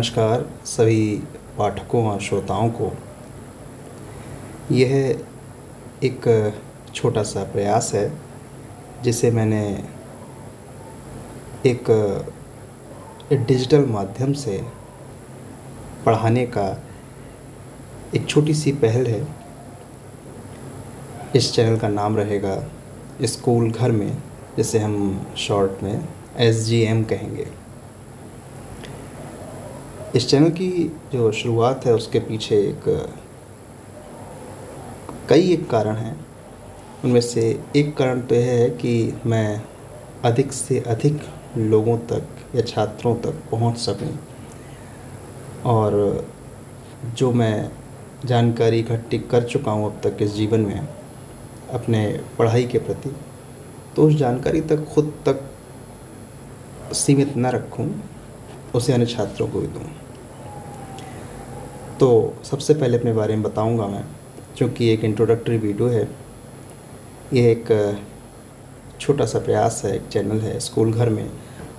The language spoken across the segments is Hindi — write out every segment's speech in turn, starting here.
नमस्कार सभी पाठकों और श्रोताओं को। यह एक छोटा सा प्रयास है जिसे मैंने एक डिजिटल माध्यम से पढ़ाने का एक छोटी सी पहल है। इस चैनल का नाम रहेगा स्कूल घर में, जिसे हम शॉर्ट में SGM कहेंगे। इस चैनल की जो शुरुआत है उसके पीछे कई कारण हैं। उनमें से एक कारण तो यह है कि मैं अधिक से अधिक लोगों तक या छात्रों तक पहुंच सकूं, और जो मैं जानकारी इकट्ठी कर चुका हूं अब तक इस जीवन में अपने पढ़ाई के प्रति, तो उस जानकारी तक खुद तक सीमित न रखूं, उसे अन्य छात्रों को भी दूं। तो सबसे पहले अपने बारे में बताऊंगा मैं, क्योंकि एक इंट्रोडक्टरी वीडियो है। ये एक छोटा सा प्रयास है, एक चैनल है स्कूल घर में,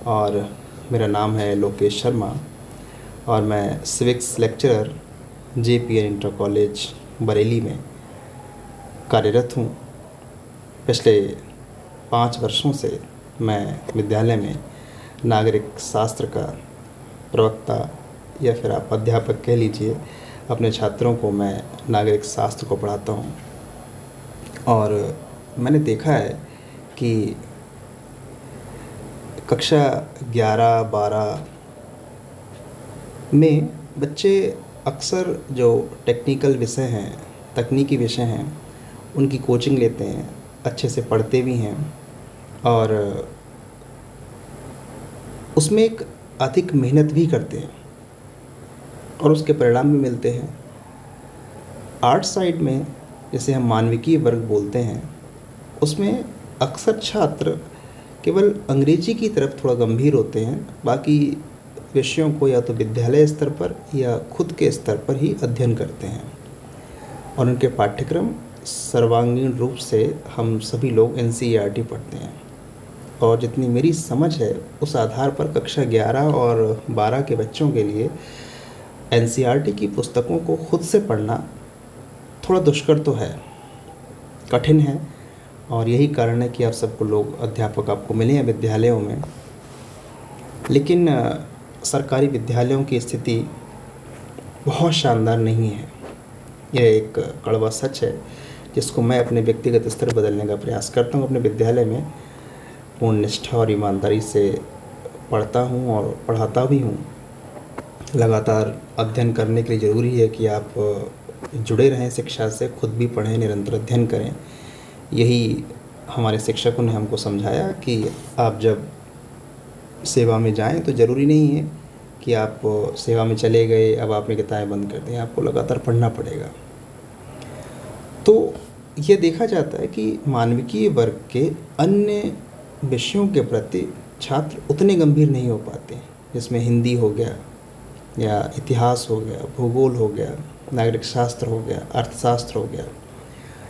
और मेरा नाम है लोकेश शर्मा और मैं civics lecturer JPN inter college Bareilly में कार्यरत हूँ। पिछले 5 वर्षों से मैं विद्यालय में नागरिक शास्त्र का प्रवक्ता या फिर आप अध्यापक कह लीजिए। अपने छात्रों को मैं नागरिक शास्त्र को पढ़ाता हूँ, और मैंने देखा है कि कक्षा 11-12 में बच्चे अक्सर जो टेक्निकल विषय हैं, तकनीकी विषय हैं, उनकी कोचिंग लेते हैं, अच्छे से पढ़ते भी हैं, और उसमें एक अधिक मेहनत भी करते हैं और उसके परिणाम भी मिलते हैं। आर्ट साइड में, जिसे हम मानविकी वर्ग बोलते हैं, उसमें अक्सर छात्र केवल अंग्रेजी की तरफ थोड़ा गंभीर होते हैं। बाकी विषयों को या तो विद्यालय स्तर पर या खुद के स्तर पर ही अध्ययन करते हैं, और उनके पाठ्यक्रम सर्वांगीण रूप से हम सभी लोग NCERT पढ़ते हैं। और जितनी मेरी समझ है उस आधार पर कक्षा 11 और 12 के बच्चों के लिए NCERT की पुस्तकों को खुद से पढ़ना थोड़ा दुष्कर तो है, कठिन है, और यही कारण है कि आप सबको लोग अध्यापक आपको मिले हैं विद्यालयों में। लेकिन सरकारी विद्यालयों की स्थिति बहुत शानदार नहीं है। यह एक कड़वा सच है जिसको मैं अपने व्यक्तिगत स्तर बदलने का प्रयास करता हूँ। अपने विद्यालय में पूर्ण निष्ठा और ईमानदारी से पढ़ता हूँ और पढ़ाता भी हूँ। लगातार अध्ययन करने के लिए ज़रूरी है कि आप जुड़े रहें शिक्षा से, खुद भी पढ़ें, निरंतर अध्ययन करें। यही हमारे शिक्षकों ने हमको समझाया कि आप जब सेवा में जाएं तो ज़रूरी नहीं है कि आप सेवा में चले गए, अब आपने किताबें बंद कर दी, आपको लगातार पढ़ना पड़ेगा। तो ये देखा जाता है कि मानविकीय वर्ग के अन्य विषयों के प्रति छात्र उतने गंभीर नहीं हो पाते, जिसमें हिंदी हो गया या इतिहास हो गया, भूगोल हो गया, नागरिक शास्त्र हो गया, अर्थशास्त्र हो गया।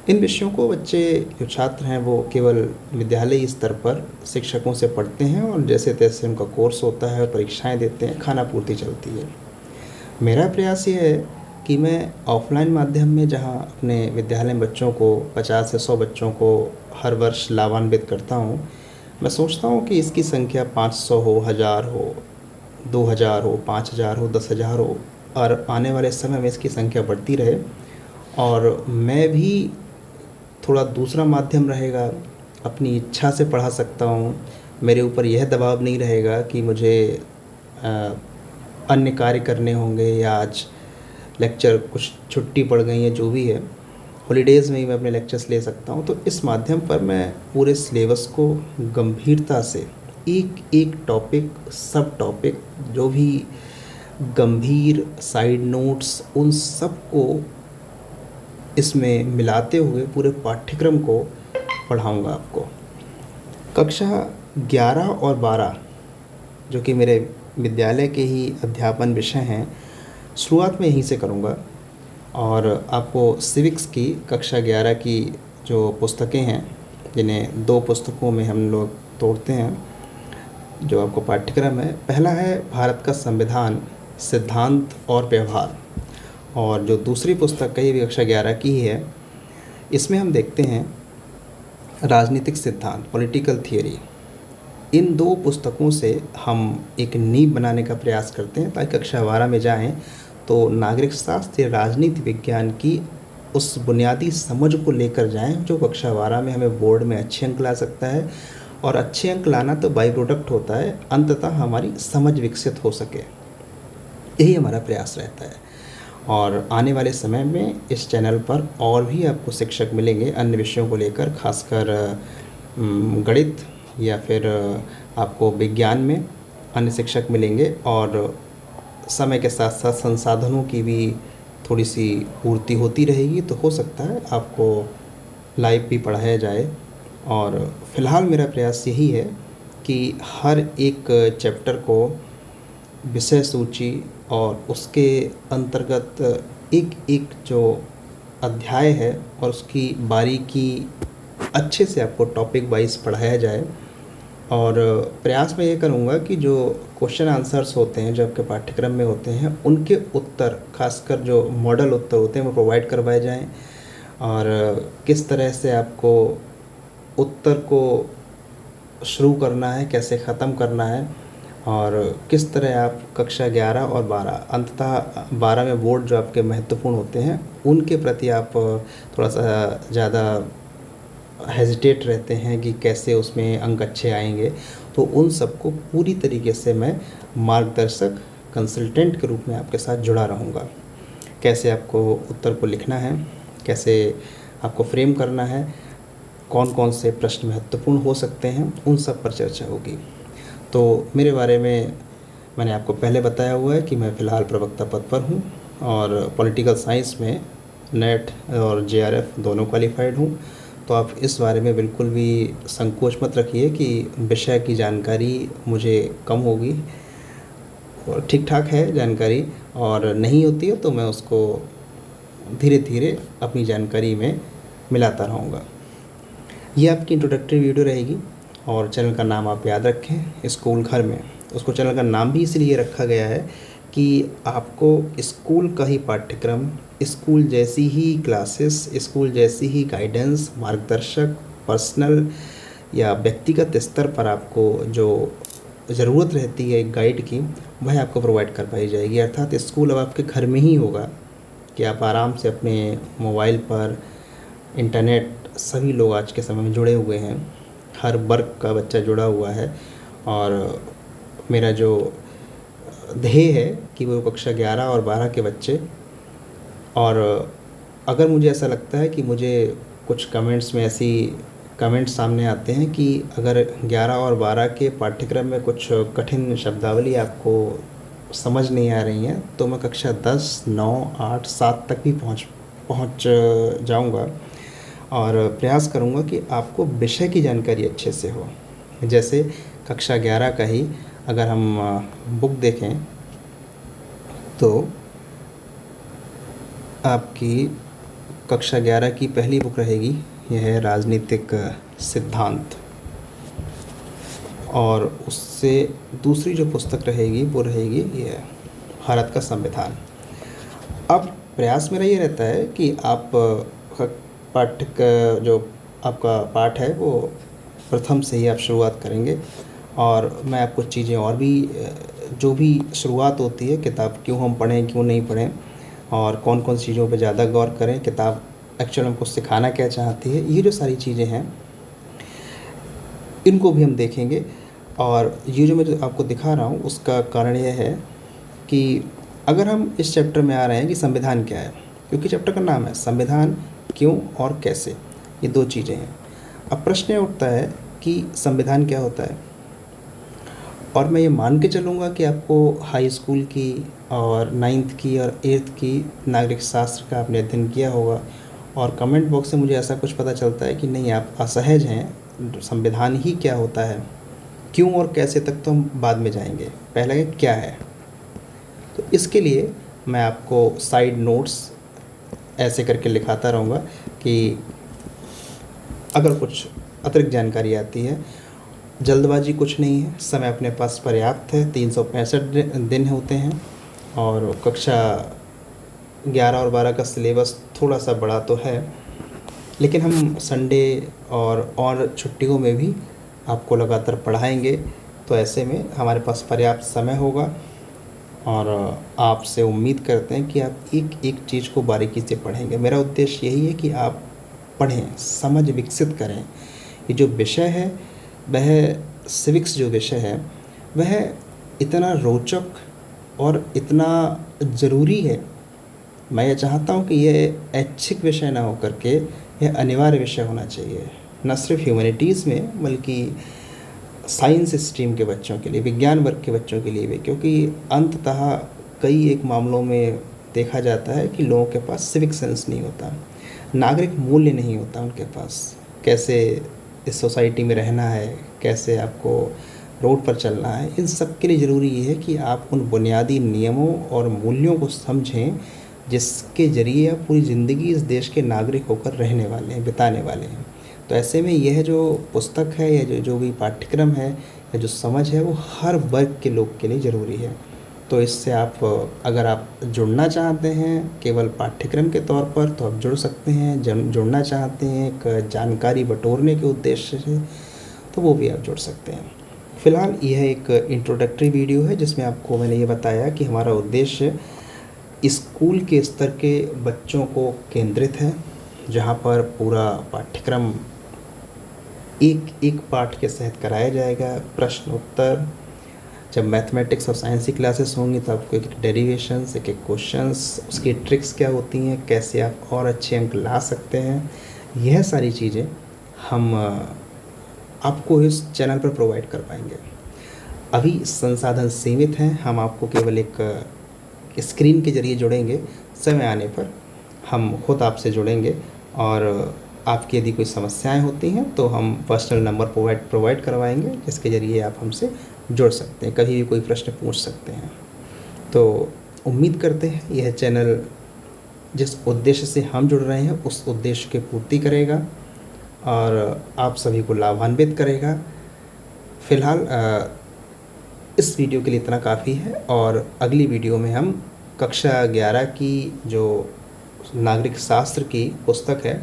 इन विषयों को बच्चे जो छात्र हैं वो केवल विद्यालयी स्तर पर शिक्षकों से पढ़ते हैं, और जैसे तैसे उनका कोर्स होता है, परीक्षाएं देते हैं, खाना पूर्ति चलती है। मेरा प्रयास ये है कि मैं ऑफलाइन माध्यम में, जहां अपने विद्यालय में बच्चों को 50 से 100 बच्चों को हर वर्ष लाभान्वित करता हूं, मैं सोचता हूं कि इसकी संख्या 500 हो, 1000 हो, 2000 हो, 5000 हो, 10,000 हो, और आने वाले समय में इसकी संख्या बढ़ती रहे। और मैं भी थोड़ा दूसरा माध्यम रहेगा, अपनी इच्छा से पढ़ा सकता हूँ। मेरे ऊपर यह दबाव नहीं रहेगा कि मुझे अन्य कार्य करने होंगे, या आज लेक्चर कुछ छुट्टी पड़ गई है, जो भी है, हॉलीडेज़ में ही मैं अपने लेक्चर्स ले सकता हूँ। तो इस माध्यम पर मैं पूरे सिलेबस को गंभीरता से एक एक टॉपिक, सब टॉपिक, जो भी गंभीर साइड नोट्स, उन सब को इसमें मिलाते हुए पूरे पाठ्यक्रम को पढ़ाऊंगा आपको। कक्षा 11 और 12, जो कि मेरे विद्यालय के ही अध्यापन विषय हैं, शुरुआत में यहीं से करूंगा। और आपको सिविक्स की कक्षा 11 की जो पुस्तकें हैं, जिन्हें 2 पुस्तकों में हम लोग तोड़ते हैं, जो आपको पाठ्यक्रम है। पहला है भारत का संविधान सिद्धांत और व्यवहार। और जो दूसरी पुस्तक है ये भी कक्षा 11 की ही है। इसमें हम देखते हैं राजनीतिक सिद्धांत, पॉलिटिकल थियरी। इन 2 पुस्तकों से हम एक नींव बनाने का प्रयास करते हैं ताकि कक्षा 12 में जाएं तो नागरिक शास्त्र या राजनीति विज्ञान की उस बुनियादी समझ को लेकर जाएं जो कक्षा 12 में हमें बोर्ड में अच्छे अंक ला सकता है। और अच्छे अंक लाना तो बाई प्रोडक्ट होता है, अंततः हमारी समझ विकसित हो सके, यही हमारा प्रयास रहता है। और आने वाले समय में इस चैनल पर और भी आपको शिक्षक मिलेंगे अन्य विषयों को लेकर, खासकर गणित या फिर आपको विज्ञान में अन्य शिक्षक मिलेंगे। और समय के साथ साथ संसाधनों की भी थोड़ी सी पूर्ति होती रहेगी, तो हो सकता है आपको लाइव भी पढ़ाया जाए। और फ़िलहाल मेरा प्रयास यही है कि हर एक चैप्टर को विषय सूची और उसके अंतर्गत एक एक जो अध्याय है और उसकी बारीकी अच्छे से आपको टॉपिक वाइज पढ़ाया जाए। और प्रयास मैं ये करूँगा कि जो क्वेश्चन आंसर्स होते हैं जो आपके पाठ्यक्रम में होते हैं उनके उत्तर, खासकर जो मॉडल उत्तर होते हैं वो प्रोवाइड करवाए जाएं। और किस तरह से आपको उत्तर को शुरू करना है, कैसे ख़त्म करना है, और किस तरह आप कक्षा 11 और 12 अंततः 12 में बोर्ड जो आपके महत्वपूर्ण होते हैं उनके प्रति आप थोड़ा सा ज़्यादा हेजिटेट रहते हैं कि कैसे उसमें अंक अच्छे आएंगे, तो उन सबको पूरी तरीके से मैं मार्गदर्शक कंसल्टेंट के रूप में आपके साथ जुड़ा रहूँगा। कैसे आपको उत्तर को लिखना है, कैसे आपको फ्रेम करना है, कौन कौन से प्रश्न महत्वपूर्ण हो सकते हैं, उन सब पर चर्चा होगी। तो मेरे बारे में मैंने आपको पहले बताया हुआ है कि मैं फ़िलहाल प्रवक्ता पद पर हूँ और पॉलिटिकल साइंस में नेट और जेआरएफ दोनों क्वालिफाइड हूँ। तो आप इस बारे में बिल्कुल भी संकोच मत रखिए कि विषय की जानकारी मुझे कम होगी, और ठीक ठाक है जानकारी, और नहीं होती है तो मैं उसको धीरे धीरे अपनी जानकारी में मिलाता रहूँगा। ये आपकी इंट्रोडक्टरी वीडियो रहेगी। और चैनल का नाम आप याद रखें, स्कूल घर में। उसको चैनल का नाम भी इसलिए रखा गया है कि आपको स्कूल का ही पाठ्यक्रम, स्कूल जैसी ही क्लासेस, स्कूल जैसी ही गाइडेंस, मार्गदर्शक, पर्सनल या व्यक्तिगत स्तर पर आपको जो ज़रूरत रहती है एक गाइड की, वह आपको प्रोवाइड कर पाई जाएगी। अर्थात स्कूल अब आपके घर में ही होगा कि आप आराम से अपने मोबाइल पर, इंटरनेट, सभी लोग आज के समय में जुड़े हुए हैं, हर वर्ग का बच्चा जुड़ा हुआ है। और मेरा जो ध्येय है कि वो कक्षा 11 और 12 के बच्चे, और अगर मुझे ऐसा लगता है कि मुझे कुछ कमेंट्स में ऐसी कमेंट्स सामने आते हैं कि अगर 11 और 12 के पाठ्यक्रम में कुछ कठिन शब्दावली आपको समझ नहीं आ रही हैं, तो मैं कक्षा 10, 9, 8, 7 तक भी पहुंच जाऊंगा और प्रयास करूंगा कि आपको विषय की जानकारी अच्छे से हो। जैसे कक्षा 11 का ही अगर हम बुक देखें तो आपकी कक्षा 11 की पहली बुक रहेगी, यह है राजनीतिक सिद्धांत। और उससे दूसरी जो पुस्तक रहेगी वो रहेगी ये भारत का संविधान। अब प्रयास मेरा ये रहता है कि आप जो आपका पाठ है वो प्रथम से ही आप शुरुआत करेंगे, और मैं आपको चीज़ें और भी जो भी शुरुआत होती है, किताब क्यों हम पढ़ें, क्यों नहीं पढ़ें, और कौन कौन सी चीज़ों पे ज़्यादा गौर करें, किताब एक्चुअल हमको सिखाना क्या चाहती है, ये जो सारी चीज़ें हैं इनको भी हम देखेंगे। और ये जो मैं आपको दिखा रहा हूँ उसका कारण यह है कि अगर हम इस चैप्टर में आ रहे हैं कि संविधान क्या है, क्योंकि चैप्टर का नाम है संविधान क्यों और कैसे, ये दो चीज़ें हैं। अब प्रश्न उठता है कि संविधान क्या होता है, और मैं ये मान के चलूँगा कि आपको हाई स्कूल की और 9th की और 8th की नागरिक शास्त्र का आपने अध्ययन किया होगा, और कमेंट बॉक्स से मुझे ऐसा कुछ पता चलता है कि नहीं आप असहज हैं, संविधान ही क्या होता है, क्यों और कैसे तक तो हम बाद में जाएंगे, पहले क्या है। तो इसके लिए मैं आपको साइड नोट्स ऐसे करके लिखाता रहूँगा कि अगर कुछ अतिरिक्त जानकारी आती है, जल्दबाजी कुछ नहीं है, समय अपने पास पर्याप्त है, 365 दिन होते हैं, और कक्षा 11 और 12 का सिलेबस थोड़ा सा बड़ा तो है, लेकिन हम संडे और छुट्टियों में भी आपको लगातार पढ़ाएंगे। तो ऐसे में हमारे पास पर्याप्त समय होगा और आपसे उम्मीद करते हैं कि आप एक एक चीज़ को बारीकी से पढ़ेंगे। मेरा उद्देश्य यही है कि आप पढ़ें, समझ विकसित करें। ये जो विषय है वह सिविक्स जो विषय है वह इतना रोचक और इतना ज़रूरी है। मैं ये चाहता हूँ कि यह ऐच्छिक विषय ना हो करके यह अनिवार्य विषय होना चाहिए, न सिर्फ ह्यूमैनिटीज़ में बल्कि साइंस स्ट्रीम के बच्चों के लिए, विज्ञान वर्ग के बच्चों के लिए भी। क्योंकि अंततः कई एक मामलों में देखा जाता है कि लोगों के पास सिविक सेंस नहीं होता, नागरिक मूल्य नहीं होता उनके पास। कैसे इस सोसाइटी में रहना है, कैसे आपको रोड पर चलना है, इन सब के लिए ज़रूरी ये है कि आप उन बुनियादी नियमों और मूल्यों को समझें जिसके ज़रिए आप पूरी ज़िंदगी इस देश के नागरिक होकर रहने वाले हैं, बिताने वाले हैं। तो ऐसे में यह जो पुस्तक है या जो भी पाठ्यक्रम है या जो समझ है वो हर वर्ग के लोग के लिए ज़रूरी है। तो इससे आप अगर आप जुड़ना चाहते हैं केवल पाठ्यक्रम के तौर पर तो आप जुड़ सकते हैं, जुड़ना चाहते हैं एक जानकारी बटोरने के उद्देश्य से तो वो भी आप जुड़ सकते हैं। फ़िलहाल यह एक इंट्रोडक्टरी वीडियो है जिसमें आपको मैंने ये बताया कि हमारा उद्देश्य स्कूल के स्तर के बच्चों को केंद्रित है, जहाँ पर पूरा पाठ्यक्रम एक एक पाठ के सहित कराया जाएगा। प्रश्न उत्तर, जब मैथमेटिक्स और साइंस की क्लासेस होंगी तो आपको एक डेरिवेशंस, एक एक क्वेश्चंस, उसकी ट्रिक्स क्या होती हैं, कैसे आप और अच्छे अंक ला सकते हैं, यह सारी चीज़ें हम आपको इस चैनल पर प्रोवाइड कर पाएंगे। अभी संसाधन सीमित हैं, हम आपको केवल एक स्क्रीन के ज़रिए जुड़ेंगे। समय आने पर हम खुद आपसे जुड़ेंगे और आपकी यदि कोई समस्याएं होती हैं तो हम पर्सनल नंबर प्रोवाइड करवाएंगे जिसके ज़रिए आप हमसे जुड़ सकते हैं, कभी भी कोई प्रश्न पूछ सकते हैं। तो उम्मीद करते हैं यह चैनल जिस उद्देश्य से हम जुड़ रहे हैं उस उद्देश्य की पूर्ति करेगा और आप सभी को लाभान्वित करेगा। फ़िलहाल इस वीडियो के लिए इतना काफ़ी है और अगली वीडियो में हम कक्षा 11 की जो नागरिक शास्त्र की पुस्तक है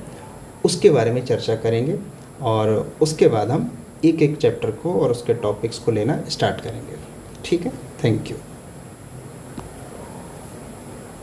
उसके बारे में चर्चा करेंगे और उसके बाद हम एक एक चैप्टर को और उसके टॉपिक्स को लेना स्टार्ट करेंगे। ठीक है, थैंक यू।